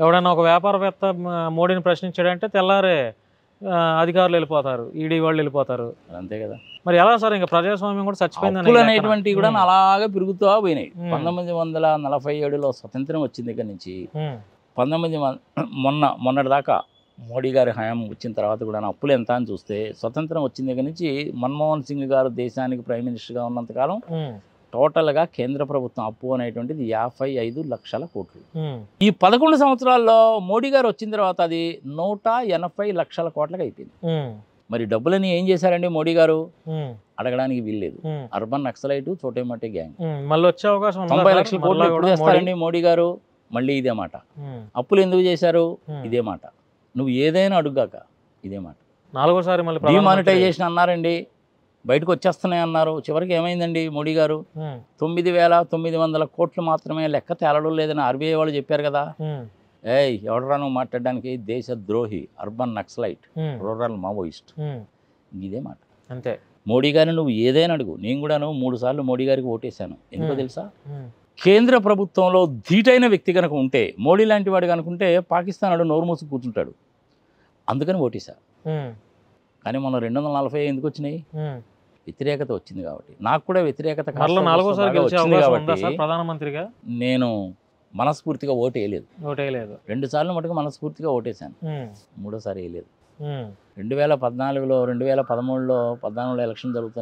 ఎవడన్నా ఒక వ్యాపారవేత్త మోడీని ప్రశ్నించాడంటే తెల్లారే అధికారులు వెళ్ళిపోతారు, ఈడీ వాళ్ళు వెళ్ళిపోతారు. అంతే కదా. మరి ఎలా సార్ ఇంకా ప్రజాస్వామ్యం కూడా చచ్చిపోయింది అప్పులు అనేటువంటివి కూడా అలాగే పెరుగుతూ పోయినాయి. 1947లో స్వతంత్రం వచ్చిన దగ్గర నుంచి మొన్నటి దాకా మోడీ గారి హయాం వచ్చిన తర్వాత కూడా అప్పులు ఎంత అని చూస్తే స్వతంత్రం వచ్చిన దగ్గర నుంచి మన్మోహన్ సింగ్ గారు దేశానికి ప్రైమ్ మినిస్టర్గా ఉన్నంతకాలం టోటల్గా కేంద్ర ప్రభుత్వం అప్పు అనేటువంటిది 55 లక్షల కోట్లు. ఈ 11 సంవత్సరాల్లో మోడీ గారు వచ్చిన తర్వాత అది 180 లక్షల కోట్లకు అయిపోయింది. మరి డబ్బులని ఏం చేశారండి మోడీ గారు? అడగడానికి వీల్లేదు. అర్బన్ నక్సలైట్ చోటేమటే గ్యాంగ్ మళ్ళీ వచ్చే అవకాశం 90 లక్షల కోట్లు ఎప్పుడు చేస్తారండి మోడీ గారు? మళ్ళీ ఇదే మాట. అప్పులు ఎందుకు చేశారు? ఇదే మాట. నువ్వు ఏదైనా అడుగాక ఇదే మాట. 4వసారి మళ్ళీ డిమానిటైజేషన్ అన్నారండి, బయటకు వచ్చేస్తున్నాయి అన్నారు. చివరికి ఏమైందండి మోడీ గారు? 9,900 కోట్లు మాత్రమే, లెక్క తేలడం లేదని ఆర్బీఐ వాళ్ళు చెప్పారు కదా. ఎవడరా నువ్వు మాట్లాడడానికి? దేశ ద్రోహి, అర్బన్ నక్సలైట్, రూరల్ మావోయిస్ట్, ఇదే మాట. అంతే. మోడీ గారిని నువ్వు ఏదైనా అడుగు. నేను కూడాను 3 సార్లు మోడీ గారికి ఓటేశాను. ఎందుకో తెలుసా? కేంద్ర ప్రభుత్వంలో ధీటైన వ్యక్తి కనుక ఉంటే, మోడీ లాంటి వాడు కనుకుంటే పాకిస్తాన్ వాడు నోరు మూసి కూర్చుంటాడు. అందుకని ఓటేశా. కానీ మొన్న 240 ఎందుకు వచ్చినాయి? వ్యతిరేకత వచ్చింది కాబట్టి. నాకు కూడా వ్యతిరేకత వచ్చింది కాబట్టి ప్రధానమంత్రిగా నేను మనస్ఫూర్తిగా ఓటేయలేదు. 2 సార్లు మటుకు మనస్ఫూర్తిగా ఓటేశాను. 3వ సారి వేయలేదు. 2014లో 2013లో 14 ఎలక్షన్ జరుగుతుంది.